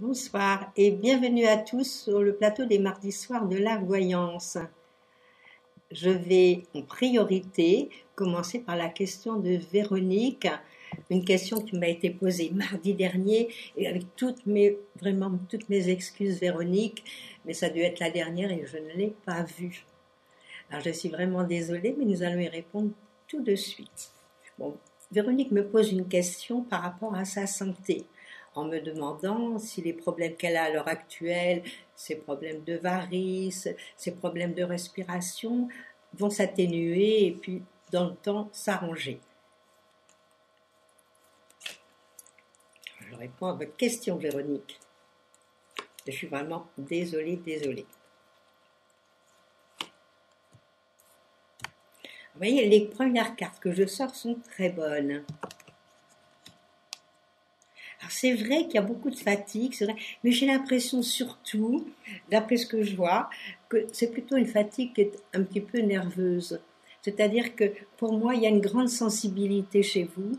Bonsoir et bienvenue à tous sur le plateau des mardis soirs de la voyance. Je vais en priorité commencer par la question de Véronique, une question qui m'a été posée mardi dernier et avec vraiment toutes mes excuses Véronique, mais ça a dû être la dernière et je ne l'ai pas vue. Alors je suis vraiment désolée, mais nous allons y répondre tout de suite. Bon, Véronique me pose une question par rapport à sa santé, en me demandant si les problèmes qu'elle a à l'heure actuelle, ses problèmes de varices, ses problèmes de respiration, vont s'atténuer et puis dans le temps s'arranger. Je réponds à votre question, Véronique. Je suis vraiment désolée. Vous voyez, les premières cartes que je sors sont très bonnes. Alors c'est vrai qu'il y a beaucoup de fatigue, c'est vrai, mais j'ai l'impression surtout, d'après ce que je vois, que c'est plutôt une fatigue qui est un petit peu nerveuse. C'est-à-dire que pour moi, il y a une grande sensibilité chez vous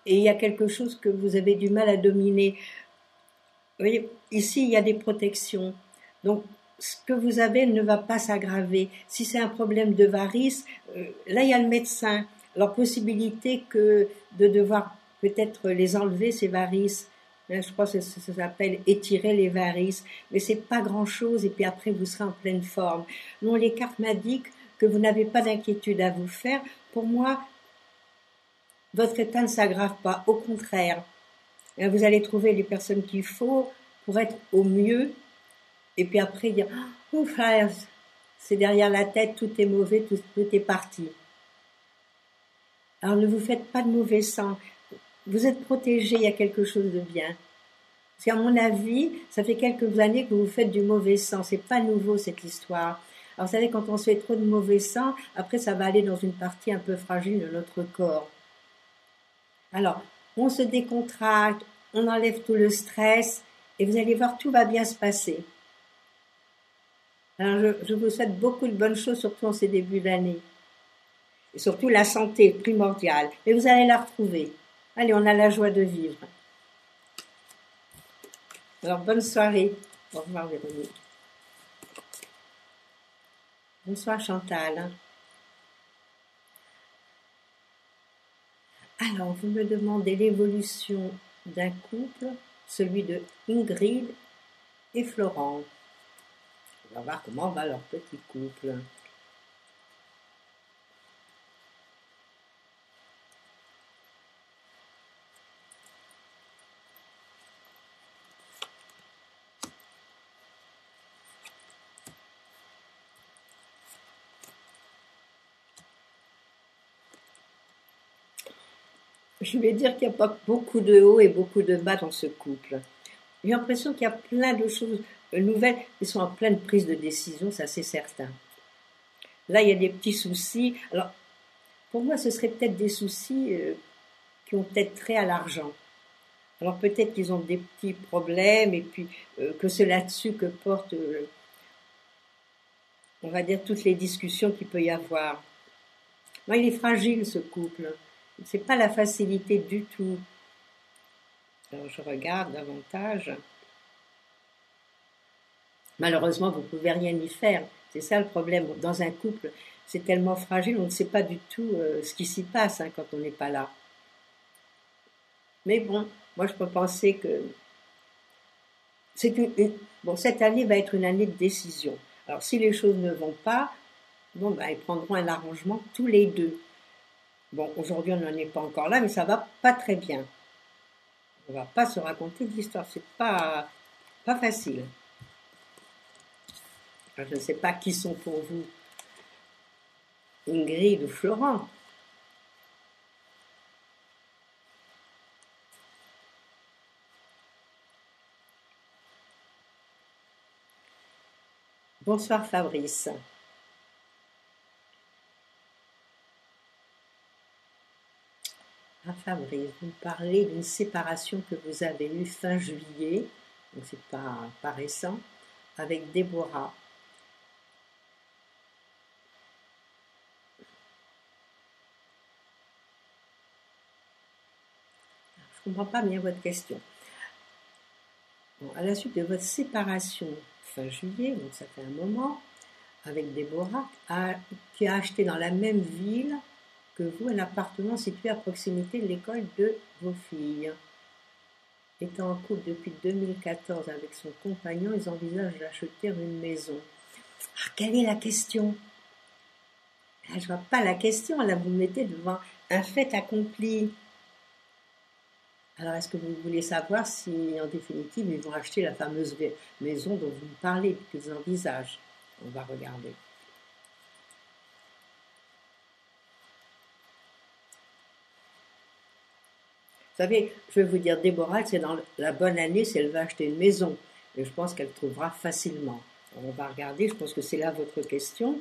et il y a quelque chose que vous avez du mal à dominer. Vous voyez, ici, il y a des protections. Donc, ce que vous avez ne va pas s'aggraver. Si c'est un problème de varices, là, il y a le médecin. Alors, possibilité que de devoir peut-être les enlever, ces varices. Là, je crois que ça s'appelle étirer les varices. Mais c'est pas grand-chose et puis après, vous serez en pleine forme. Non, les cartes m'indiquent que vous n'avez pas d'inquiétude à vous faire. Pour moi, votre état ne s'aggrave pas. Au contraire, vous allez trouver les personnes qu'il faut pour être au mieux. Et puis après, dire, oh, ouf, c'est derrière la tête, tout est mauvais, tout est parti. Alors ne vous faites pas de mauvais sang. Vous êtes protégé, il y a quelque chose de bien. Parce qu'à mon avis, ça fait quelques années que vous faites du mauvais sang. C'est pas nouveau, cette histoire. Alors vous savez, quand on se fait trop de mauvais sang, après ça va aller dans une partie un peu fragile de notre corps. Alors, on se décontracte, on enlève tout le stress, et vous allez voir, tout va bien se passer. Alors, je vous souhaite beaucoup de bonnes choses, surtout en ces débuts d'année. Et surtout la santé primordiale. Mais vous allez la retrouver. Allez, on a la joie de vivre. Alors, bonne soirée. Au revoir, Véronique. Bonsoir, Chantal. Alors, vous me demandez l'évolution d'un couple, celui de Ingrid et Florent. On va voir comment va leur petit couple. Je vais dire qu'il n'y a pas beaucoup de hauts et beaucoup de bas dans ce couple. J'ai l'impression qu'il y a plein de choses nouvelles. Ils sont en pleine prise de décision, ça c'est certain. Là, il y a des petits soucis. Alors, pour moi, ce serait peut-être des soucis qui ont peut-être trait à l'argent. Alors peut-être qu'ils ont des petits problèmes et puis que c'est là-dessus que portent, on va dire, toutes les discussions qu'il peut y avoir. Moi, il est fragile ce couple. C'est pas la facilité du tout. Alors je regarde davantage. Malheureusement, vous ne pouvez rien y faire. C'est ça le problème. Dans un couple, c'est tellement fragile, on ne sait pas du tout ce qui s'y passe quand on n'est pas là. Mais bon, moi je peux penser que bon, cette année va être une année de décision. Alors si les choses ne vont pas, bon, ben, ils prendront un arrangement tous les deux. Bon, aujourd'hui on n'en est pas encore là, mais ça va pas très bien. On va pas se raconter d'histoire, c'est pas facile. Alors, je ne sais pas qui sont pour vous Ingrid ou Florent. Bonsoir Fabrice. Ah Fabrice, vous me parlez d'une séparation que vous avez eue fin juillet, donc c'est pas récent, avec Déborah. Je ne comprends pas bien votre question. Bon, à la suite de votre séparation fin juillet, donc ça fait un moment, avec Déborah, qui a acheté dans la même ville que vous un appartement situé à proximité de l'école de vos filles. Étant en couple depuis 2014 avec son compagnon, ils envisagent d'acheter une maison. Ah, quelle est la question? Là, je vois pas la question, là vous me mettez devant un fait accompli. Alors, est-ce que vous voulez savoir si, en définitive, ils vont acheter la fameuse maison dont vous me parlez, qu'ils envisagent? On va regarder. Vous savez, je vais vous dire, Déborah, c'est dans la bonne année si elle va acheter une maison. Et je pense qu'elle trouvera facilement. On va regarder, je pense que c'est là votre question.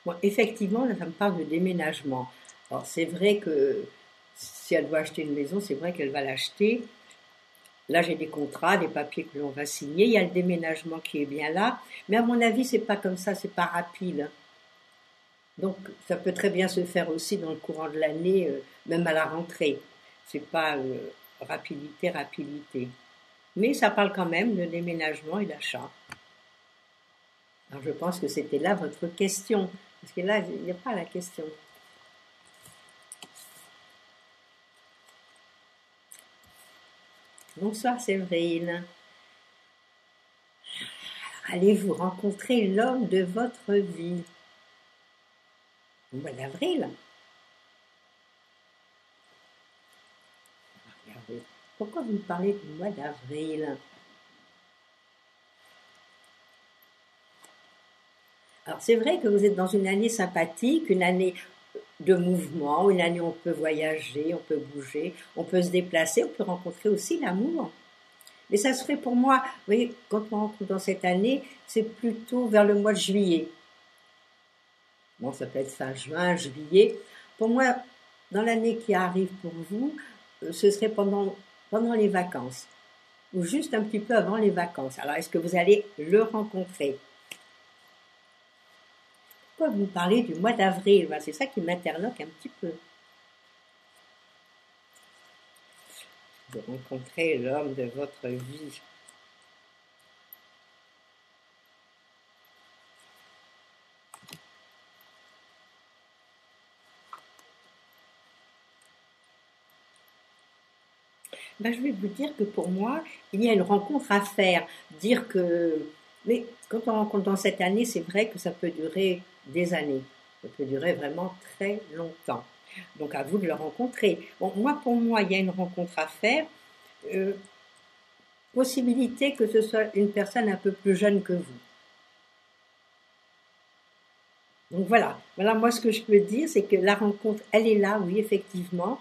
Bon, effectivement, là, ça me parle de déménagement. Alors, c'est vrai que si elle doit acheter une maison, c'est vrai qu'elle va l'acheter. Là, j'ai des contrats, des papiers que l'on va signer. Il y a le déménagement qui est bien là. Mais à mon avis, c'est pas comme ça, c'est pas rapide. Donc, ça peut très bien se faire aussi dans le courant de l'année, même à la rentrée. C'est pas rapidité. Mais ça parle quand même de déménagement et d'achat. Alors, je pense que c'était là votre question. Parce que là, il n'y a pas la question. Bonsoir Séverine. Allez-vous rencontrer l'homme de votre vie au mois d'avril? Regardez. Pourquoi vous me parlez du mois d'avril? Alors c'est vrai que vous êtes dans une année sympathique, une année de mouvement, une année où on peut voyager, on peut bouger, on peut se déplacer, on peut rencontrer aussi l'amour. Mais ça serait pour moi, vous voyez, quand on rentre dans cette année, c'est plutôt vers le mois de juillet. Bon, ça peut être fin juin, juillet. Pour moi, dans l'année qui arrive pour vous, ce serait pendant les vacances, ou juste un petit peu avant les vacances. Alors, est-ce que vous allez le rencontrer? Pourquoi vous me parlez du mois d'avril? Ben, c'est ça qui m'interloque un petit peu. De rencontrer l'homme de votre vie. Ben, je vais vous dire que pour moi, il y a une rencontre à faire. Dire que, mais quand on rencontre dans cette année, c'est vrai que ça peut durer des années. Ça peut durer vraiment très longtemps. Donc à vous de le rencontrer. Bon, pour moi, il y a une rencontre à faire. Euh, Possibilité que ce soit une personne un peu plus jeune que vous. Donc voilà moi ce que je peux dire, c'est que la rencontre, elle est là, oui, effectivement.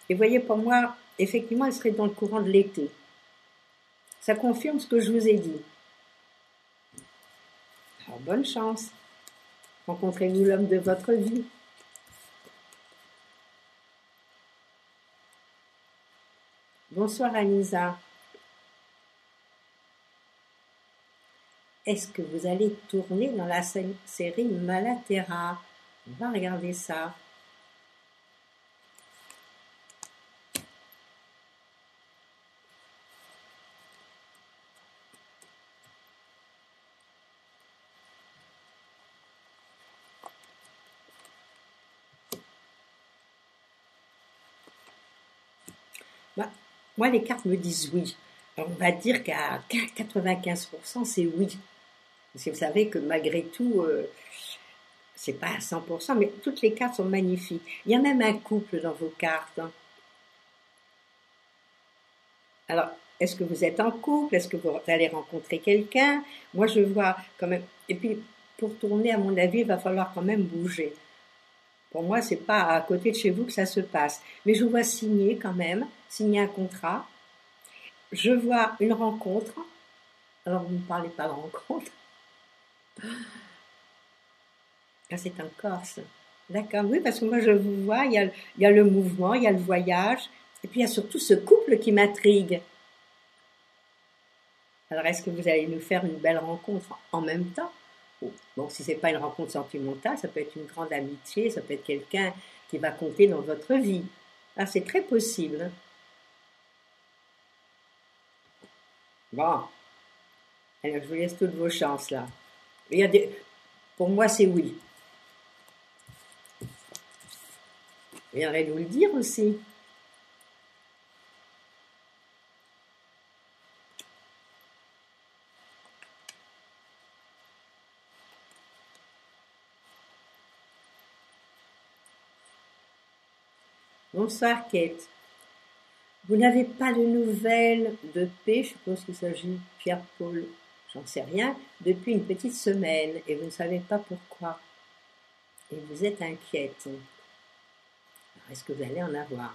Et voyez, pour moi, effectivement, elle serait dans le courant de l'été. Ça confirme ce que je vous ai dit. Alors, bonne chance. Rencontrez-vous l'homme de votre vie. Bonsoir Anisa. Est-ce que vous allez tourner dans la série Malaterra? On va regarder ça. Bah, moi, les cartes me disent oui. Alors, on va dire qu'à 95%, c'est oui. Parce que vous savez que malgré tout, c'est pas à 100%, mais toutes les cartes sont magnifiques. Il y a même un couple dans vos cartes. Hein. Alors, est-ce que vous êtes en couple? Est-ce que vous allez rencontrer quelqu'un? Moi, je vois quand même. Et puis, pour tourner, à mon avis, il va falloir quand même bouger. Pour moi, c'est pas à côté de chez vous que ça se passe. Mais je vous vois signer quand même, signer un contrat. Je vois une rencontre. Alors, vous ne parlez pas de rencontre. Ah, c'est en Corse. D'accord, oui, parce que moi, je vous vois, il y a le mouvement, il y a le voyage. Et puis, il y a surtout ce couple qui m'intrigue. Alors, est-ce que vous allez nous faire une belle rencontre en même temps? Bon, si c'est pas une rencontre sentimentale, ça peut être une grande amitié, ça peut être quelqu'un qui va compter dans votre vie. Ah, c'est très possible, hein. Bon, alors je vous laisse toutes vos chances là. Il y a des... Pour moi, c'est oui. Vous viendrez nous le dire aussi. Bonsoir, Kate. Vous n'avez pas de nouvelles de P, je suppose qu'il s'agit de Pierre-Paul, j'en sais rien, depuis une petite semaine et vous ne savez pas pourquoi. Et vous êtes inquiète. Alors, est-ce que vous allez en avoir?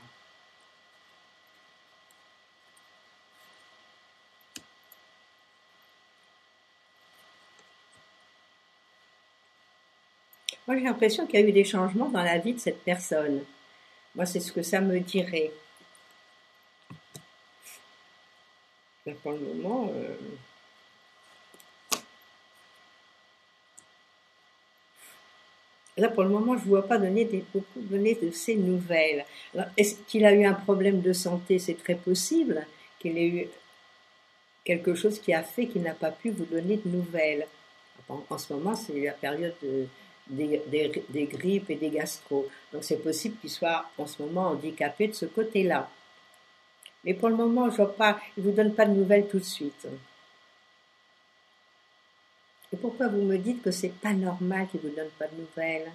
Moi, j'ai l'impression qu'il y a eu des changements dans la vie de cette personne. Moi, c'est ce que ça me dirait. Mais pour le moment, là, pour le moment, je ne vois pas beaucoup donner de ces nouvelles. Alors, est-ce qu'il a eu un problème de santé? C'est très possible qu'il ait eu quelque chose qui a fait qu'il n'a pas pu vous donner de nouvelles. En ce moment, c'est la période des grippes et des gastro. Donc, c'est possible qu'il soit en ce moment handicapé de ce côté-là. Mais pour le moment, je vois pas, il vous donne pas de nouvelles tout de suite. Et pourquoi vous me dites que c'est pas normal qu'il vous donne pas de nouvelles?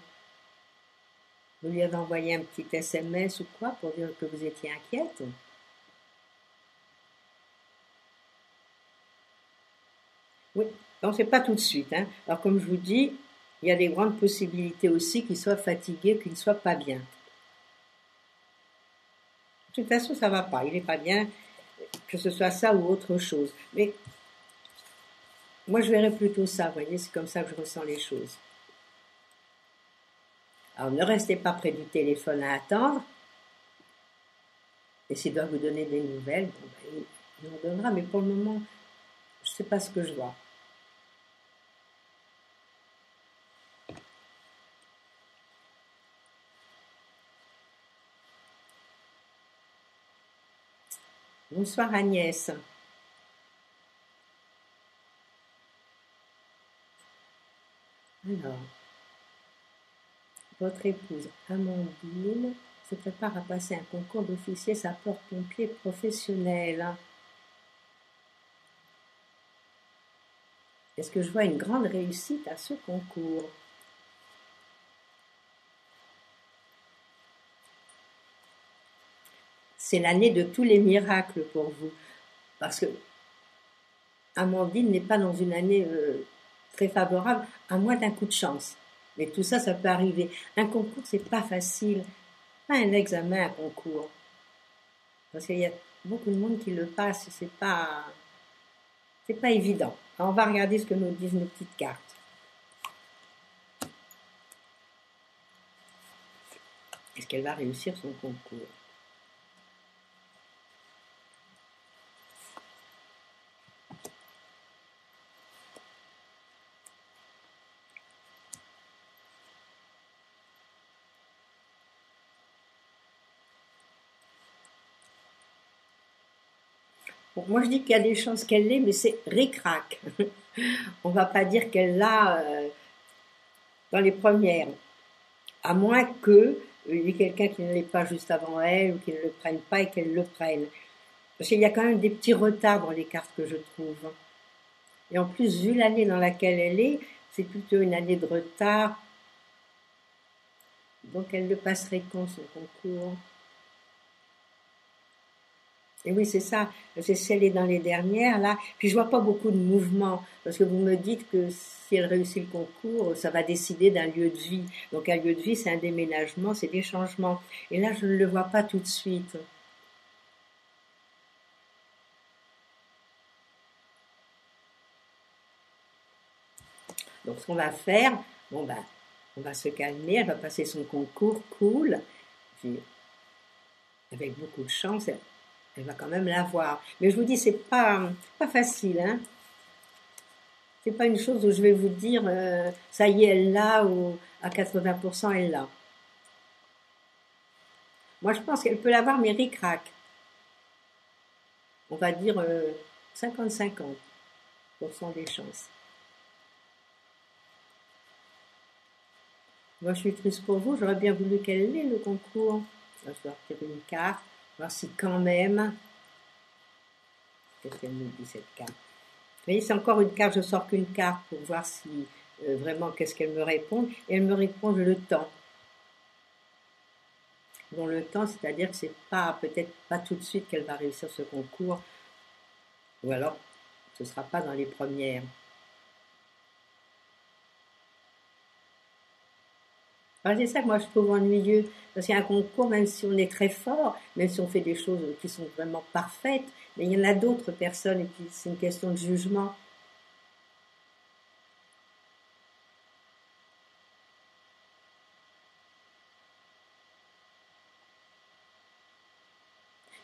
Vous lui avez envoyé un petit SMS ou quoi pour dire que vous étiez inquiète? Oui, non, c'est pas tout de suite, hein. Alors, comme je vous dis, il y a des grandes possibilités aussi qu'il soit fatigué, qu'il ne soit pas bien. De toute façon, ça va pas, il est pas bien, que ce soit ça ou autre chose. Mais moi, je verrais plutôt ça, vous voyez, c'est comme ça que je ressens les choses. Alors, ne restez pas près du téléphone à attendre. Et s'il doit vous donner des nouvelles, bon, ben, il en donnera. Mais pour le moment, je ne sais pas ce que je vois. Bonsoir Agnès. Alors, votre épouse Amandine se prépare à passer un concours d'officier sapeur-pompier professionnel. Est-ce que je vois une grande réussite à ce concours? C'est l'année de tous les miracles pour vous. Parce que Amandine n'est pas dans une année très favorable, à moins d'un coup de chance. Mais tout ça, ça peut arriver. Un concours, c'est pas facile. Pas un examen, un concours. Parce qu'il y a beaucoup de monde qui le passe, c'est pas évident. Alors, on va regarder ce que nous disent nos petites cartes. Est-ce qu'elle va réussir son concours? Bon, moi, je dis qu'il y a des chances qu'elle l'ait, mais c'est ric-rac. On va pas dire qu'elle l'a dans les premières. À moins que il y ait quelqu'un qui ne l'ait pas juste avant elle, ou qui ne le prenne pas et qu'elle le prenne. Parce qu'il y a quand même des petits retards dans les cartes que je trouve. Et en plus, vu l'année dans laquelle elle est, c'est plutôt une année de retard. Donc elle le passerait quand son concours? Et oui, c'est ça. C'est si elle est dans les dernières, là. Puis je vois pas beaucoup de mouvement. Parce que vous me dites que si elle réussit le concours, ça va décider d'un lieu de vie. Donc un lieu de vie, c'est un déménagement, c'est des changements. Et là, je ne le vois pas tout de suite. Donc ce qu'on va faire, bon ben, on va se calmer, elle va passer son concours cool, puis avec beaucoup de chance, Elle va quand même l'avoir. Mais je vous dis, c'est pas facile, hein. C'est pas une chose où je vais vous dire, ça y est, elle l'a, ou à 80% elle l'a. Moi, je pense qu'elle peut l'avoir, mais ric-rac. On va dire 50-50% des chances. Moi, je suis triste pour vous. J'aurais bien voulu qu'elle ait le concours. Là, je dois retirer une carte, voir si quand même. Qu'est-ce qu'elle nous dit, cette carte? Vous voyez, c'est encore une carte. Je sors qu'une carte pour voir si vraiment qu'est-ce qu'elle me répond. Et elle me répond le temps. Dans le temps, c'est-à-dire que c'est pas, peut-être pas tout de suite qu'elle va réussir ce concours. Ou alors, ce ne sera pas dans les premières. Alors, c'est ça que moi je trouve ennuyeux, parce qu'il y a un concours, même si on est très fort, même si on fait des choses qui sont vraiment parfaites, mais il y en a d'autres personnes et puis c'est une question de jugement.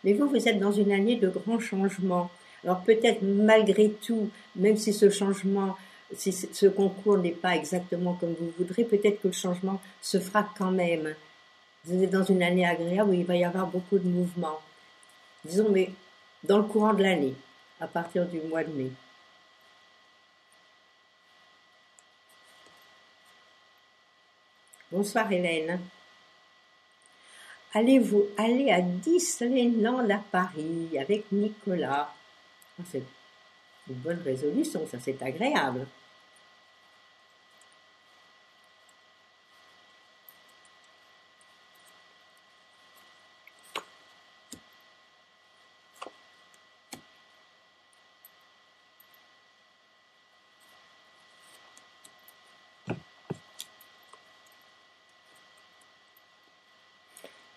Mais vous êtes dans une année de grands changements. Alors peut-être malgré tout, même si ce changement, si ce concours n'est pas exactement comme vous voudrez, peut-être que le changement se fera quand même. Vous êtes dans une année agréable où il va y avoir beaucoup de mouvements. Disons, mais dans le courant de l'année, à partir du mois de mai. Bonsoir Hélène. Allez-vous aller à Disneyland à Paris avec Nicolas? C'est une bonne résolution, ça c'est agréable.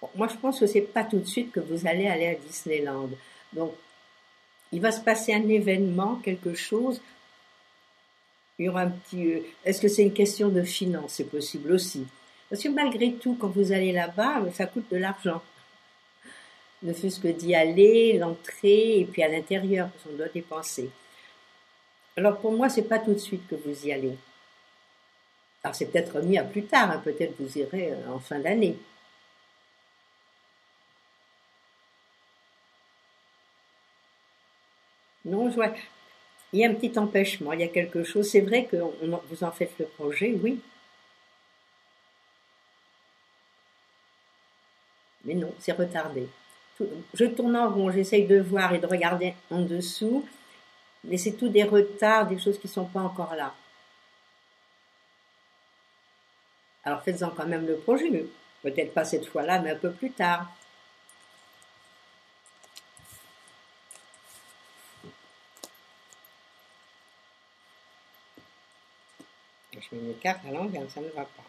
Bon, moi je pense que c'est pas tout de suite que vous allez aller à Disneyland. Donc il va se passer un événement, quelque chose. Il y aura un petit. Est-ce que c'est une question de finance? C'est possible aussi. Parce que malgré tout, quand vous allez là-bas, ça coûte de l'argent. Ne fût-ce que d'y aller, l'entrée, et puis à l'intérieur, parce qu'on doit dépenser. Alors pour moi, c'est pas tout de suite que vous y allez. Alors c'est peut-être remis à plus tard, hein, peut-être vous irez en fin d'année. Non, je vois. Il y a un petit empêchement, il y a quelque chose. C'est vrai que vous en faites le projet, oui, mais non, c'est retardé. Je tourne en rond, j'essaye de voir et de regarder en dessous, mais c'est tout des retards, des choses qui ne sont pas encore là. Alors faites-en quand même le projet, peut-être pas cette fois-là, mais un peu plus tard. Je mets une carte à l'envers, ça ne va pas.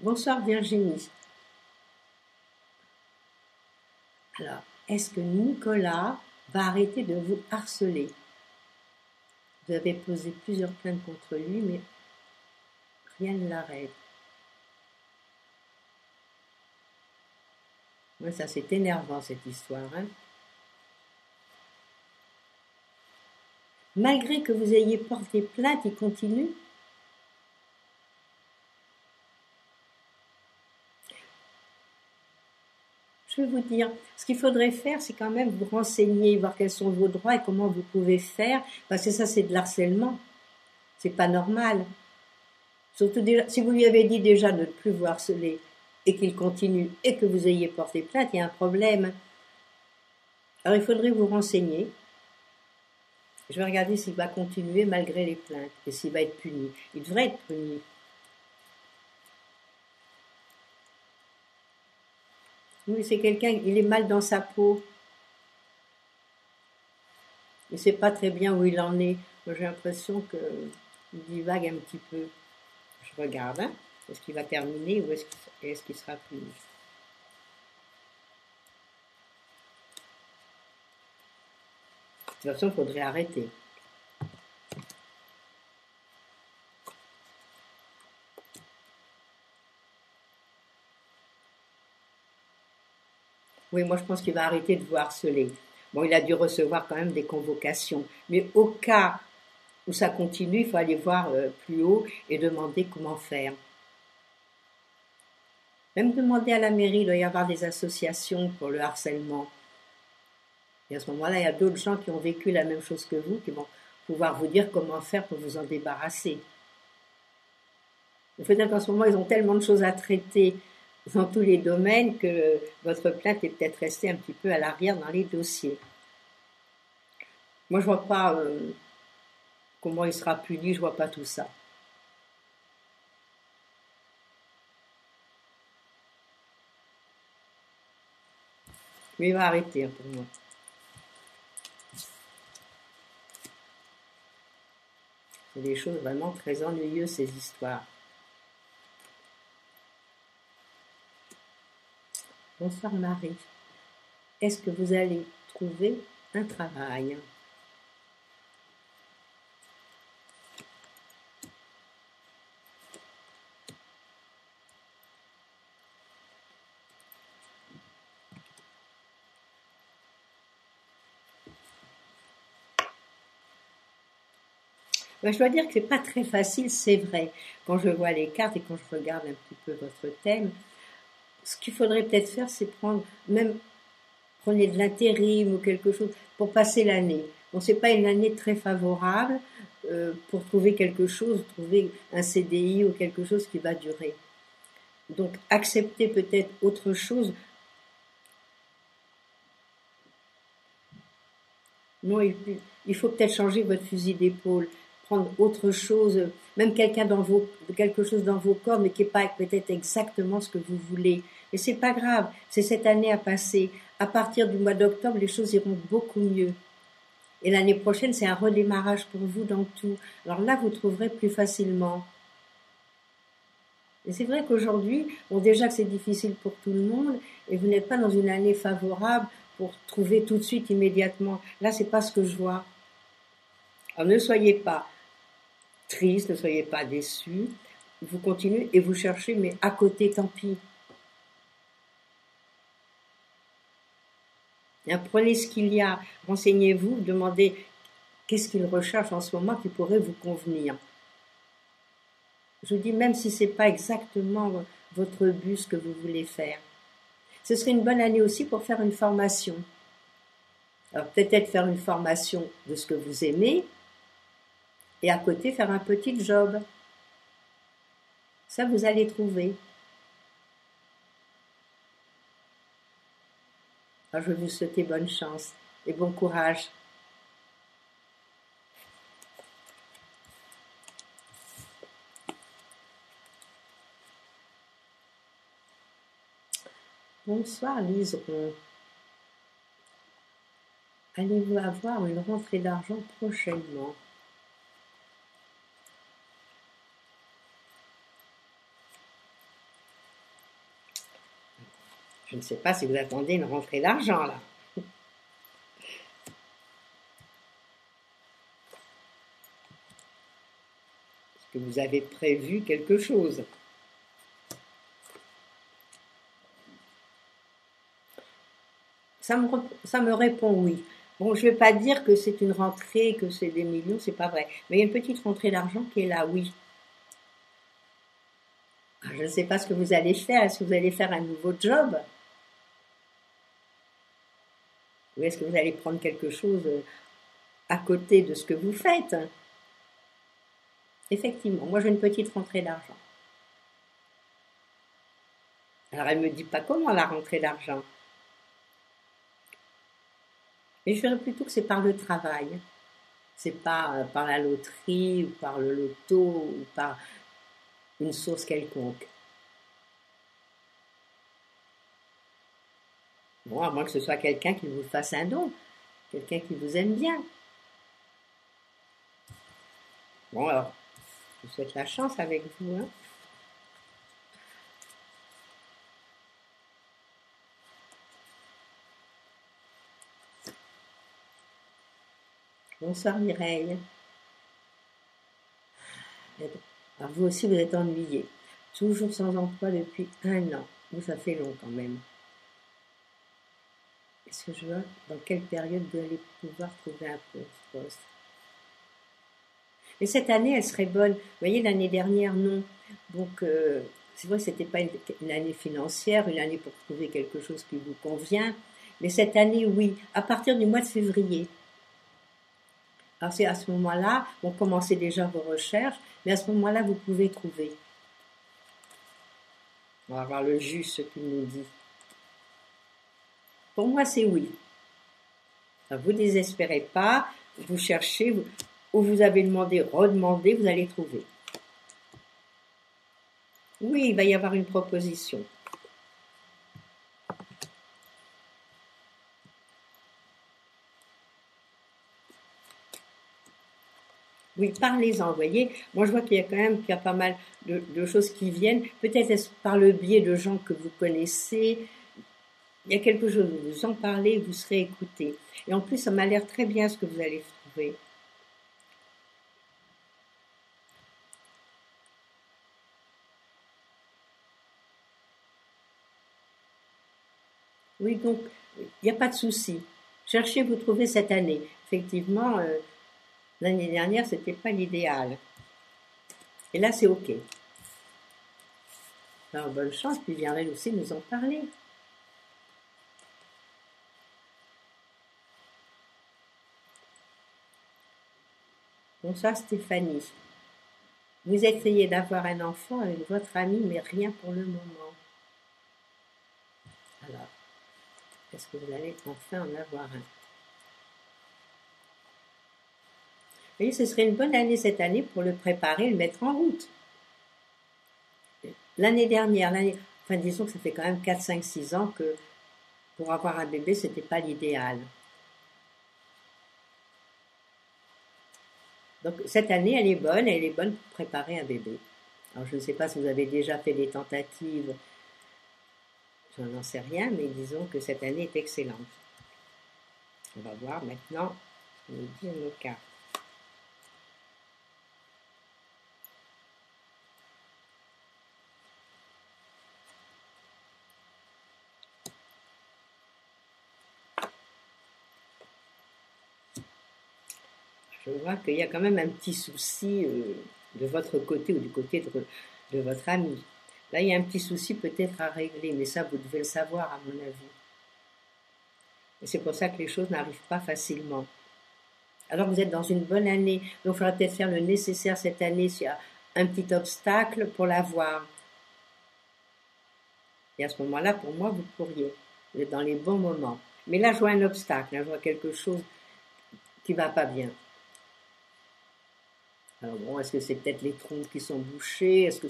Bonsoir Virginie. Alors, est-ce que Nicolas va arrêter de vous harceler? Vous avez posé plusieurs plaintes contre lui, mais rien ne l'arrête. Ouais, ça c'est énervant cette histoire, hein. Malgré que vous ayez porté plainte, il continue. Je vais vous dire, ce qu'il faudrait faire, c'est quand même vous renseigner, voir quels sont vos droits et comment vous pouvez faire, parce que ça c'est de l'harcèlement. C'est pas normal. Surtout déjà, si vous lui avez dit déjà de ne plus vous harceler et qu'il continue et que vous ayez porté plainte, il y a un problème. Alors il faudrait vous renseigner. Je vais regarder s'il va continuer malgré les plaintes et s'il va être puni. Il devrait être puni. Oui, c'est quelqu'un, il est mal dans sa peau. Il ne sait pas très bien où il en est. Moi, j'ai l'impression qu'il divague un petit peu. Je regarde, hein. Est-ce qu'il va terminer ou est-ce qu'il sera puni? De toute façon, il faudrait arrêter. Oui, moi je pense qu'il va arrêter de vous harceler. Bon, il a dû recevoir quand même des convocations. Mais au cas où ça continue, il faut aller voir plus haut et demander comment faire. Même demander à la mairie, il doit y avoir des associations pour le harcèlement. Et à ce moment-là, il y a d'autres gens qui ont vécu la même chose que vous, qui vont pouvoir vous dire comment faire pour vous en débarrasser. Peut-être qu'en ce moment, ils ont tellement de choses à traiter dans tous les domaines que votre plainte est peut-être restée un petit peu à l'arrière dans les dossiers. Moi, je vois pas comment il sera puni, je vois pas tout ça. Mais il va arrêter pour moi. C'est des choses vraiment très ennuyeuses, ces histoires. Bonsoir Marie. Est-ce que vous allez trouver un travail? Ben, je dois dire que c'est pas très facile, c'est vrai. Quand je vois les cartes et quand je regarde un petit peu votre thème, ce qu'il faudrait peut-être faire, c'est prendre, même prenez de l'intérim ou quelque chose pour passer l'année. Bon, c'est pas une année très favorable pour trouver quelque chose, trouver un CDI ou quelque chose qui va durer. Donc, accepter peut-être autre chose. Non, il faut peut-être changer votre fusil d'épaule, prendre autre chose, même quelque chose dans vos corps, mais qui n'est pas peut-être exactement ce que vous voulez. Et c'est pas grave, c'est cette année à passer. À partir du mois d'octobre, les choses iront beaucoup mieux. Et l'année prochaine, c'est un redémarrage pour vous dans tout. Alors là, vous trouverez plus facilement. Et c'est vrai qu'aujourd'hui, bon, déjà que c'est difficile pour tout le monde, et vous n'êtes pas dans une année favorable pour trouver tout de suite, immédiatement. Là, c'est pas ce que je vois. Alors ne soyez pas triste, ne soyez pas déçus. Vous continuez et vous cherchez, mais à côté, tant pis. Prenez ce qu'il y a, renseignez-vous, demandez qu'est-ce qu'il recherche en ce moment qui pourrait vous convenir. Je dis même si c'est pas exactement votre but, ce que vous voulez faire. Ce serait une bonne année aussi pour faire une formation. Alors peut-être faire une formation de ce que vous aimez et à côté faire un petit job. Ça, vous allez trouver. Alors, je vais vous souhaiter bonne chance et bon courage. Bonsoir Liseron. Allez-vous avoir une rentrée d'argent prochainement? Je ne sais pas si vous attendez une rentrée d'argent là. Est-ce que vous avez prévu quelque chose? Ça me répond oui. Bon, je ne vais pas dire que c'est une rentrée, que c'est des millions, c'est pas vrai. Mais il y a une petite rentrée d'argent qui est là, oui. Je ne sais pas ce que vous allez faire. Est-ce que vous allez faire un nouveau job? Ou est-ce que vous allez prendre quelque chose à côté de ce que vous faites? Effectivement, moi j'ai une petite rentrée d'argent. Alors elle me dit pas comment la rentrée d'argent. Mais je dirais plutôt que c'est par le travail. C'est pas par la loterie ou par le loto ou par une source quelconque. Bon, à moins que ce soit quelqu'un qui vous fasse un don, quelqu'un qui vous aime bien. Bon, alors, je vous souhaite la chance avec vous. Hein. Bonsoir Mireille. Alors vous aussi, vous êtes ennuyé. Toujours sans emploi depuis 1 an. Vous, ça fait long quand même. Est-ce que je vois dans quelle période vous allez pouvoir trouver un poste? Mais cette année, elle serait bonne. Vous voyez, l'année dernière, non. Donc, c'est vrai que ce n'était pas une année financière, une année pour trouver quelque chose qui vous convient. Mais cette année, oui, à partir du mois de février. Alors, c'est à ce moment-là, vous commencez déjà vos recherches, mais à ce moment-là, vous pouvez trouver. On va voir le juge ce qu'il nous dit. Pour moi, c'est oui. Alors, vous ne désespérez pas, vous cherchez, où vous avez demandé, redemandé, vous allez trouver. Oui, il va y avoir une proposition. Oui, parlez-en, vous voyez. Moi, je vois qu'il y a pas mal de choses qui viennent. Peut-être est-ce par le biais de gens que vous connaissez. Il y a quelque chose, vous en parlez, vous serez écouté. Et en plus, ça m'a l'air très bien ce que vous allez trouver. Oui, donc, il n'y a pas de souci. Cherchez, vous trouvez cette année. Effectivement, l'année dernière, c'était pas l'idéal. Et là, c'est OK. Alors, bonne chance, puis viendrez aussi nous en parler. Bonsoir Stéphanie. Vous essayez d'avoir un enfant avec votre ami, mais rien pour le moment. Alors, est-ce que vous allez enfin en avoir un? Vous voyez, ce serait une bonne année cette année pour le préparer, le mettre en route. L'année dernière, enfin disons que ça fait quand même 4, 5, 6 ans que pour avoir un bébé, c'était pas l'idéal. Donc cette année, elle est bonne pour préparer un bébé. Alors je ne sais pas si vous avez déjà fait des tentatives, je n'en sais rien, mais disons que cette année est excellente. On va voir maintenant ce que nous disent nos cartes. Je vois qu'il y a quand même un petit souci de votre côté ou du côté de votre ami. Là, il y a un petit souci peut-être à régler, mais ça, vous devez le savoir à mon avis. Et c'est pour ça que les choses n'arrivent pas facilement. Alors vous êtes dans une bonne année, donc il faudra peut-être faire le nécessaire cette année s'il y a un petit obstacle pour l'avoir. Et à ce moment-là, pour moi, vous pourriez. Vous êtes dans les bons moments. Mais là, je vois un obstacle, là, je vois quelque chose qui va pas bien. Alors bon, est-ce que c'est peut-être les trompes qui sont bouchées? Est-ce que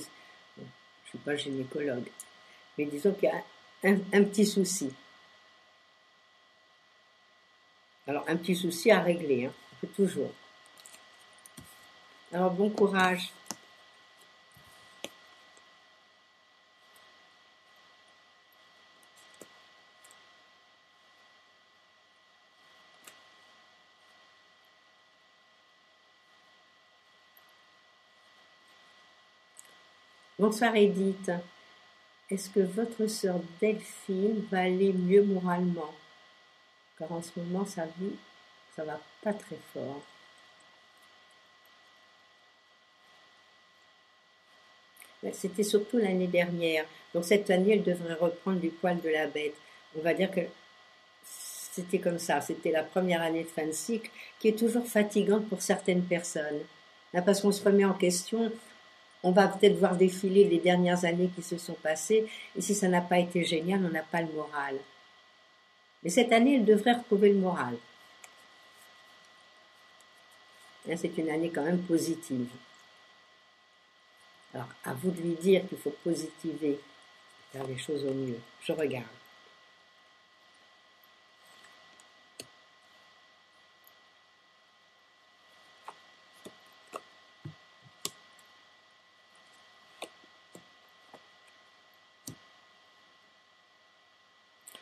bon, je suis pas gynécologue. Mais disons qu'il y a un petit souci. Alors, un petit souci à régler, hein, on peut toujours. Alors, bon courage. Bonsoir Edith. Est-ce que votre sœur Delphine va aller mieux moralement? Car en ce moment, sa vie, ça va pas très fort. C'était surtout l'année dernière. Donc cette année, elle devrait reprendre du poil de la bête. On va dire que c'était comme ça. C'était la première année de fin de cycle qui est toujours fatigante pour certaines personnes. Là, parce qu'on se remet en question, on va peut-être voir défiler les dernières années qui se sont passées. Et si ça n'a pas été génial, on n'a pas le moral. Mais cette année, elle devrait retrouver le moral. C'est une année quand même positive. Alors, à vous de lui dire qu'il faut positiver, faire les choses au mieux. Je regarde.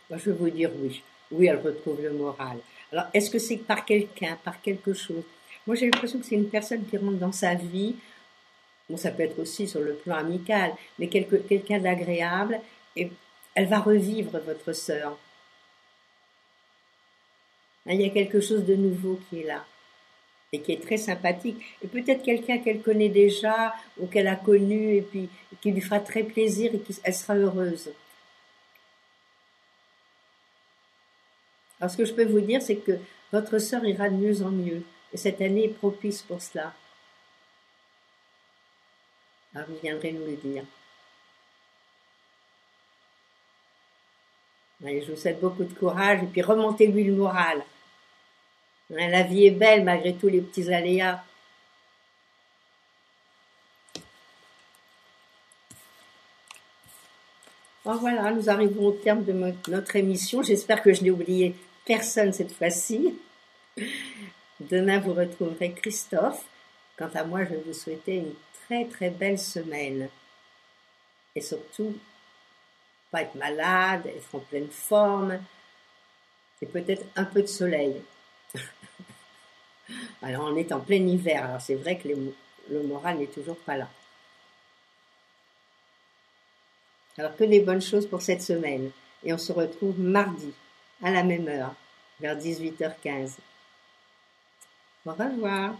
Moi, je vais vous dire oui. Oui, elle retrouve le moral. Alors, est-ce que c'est par quelqu'un, par quelque chose? Moi, j'ai l'impression que c'est une personne qui rentre dans sa vie. Bon, ça peut être aussi sur le plan amical, mais quelqu'un d'agréable. Et elle va revivre votre sœur. Il y a quelque chose de nouveau qui est là et qui est très sympathique. Et peut-être quelqu'un qu'elle connaît déjà ou qu'elle a connu et puis qui lui fera très plaisir et qu'elle sera heureuse. Alors ce que je peux vous dire, c'est que votre sœur ira de mieux en mieux. Et cette année est propice pour cela. Alors vous viendrez nous le dire. Allez, je vous souhaite beaucoup de courage et puis remontez-lui le moral. La vie est belle malgré tous les petits aléas. Bon, voilà, nous arrivons au terme de notre émission. J'espère que je n'ai oublié personne cette fois-ci. Demain, vous retrouverez Christophe. Quant à moi, je vais vous souhaiter une très très belle semaine. Et surtout, pas être malade, être en pleine forme, et peut-être un peu de soleil. Alors on est en plein hiver, alors c'est vrai que le moral n'est toujours pas là. Alors que des bonnes choses pour cette semaine. Et on se retrouve mardi, à la même heure, vers 18h15. Au revoir.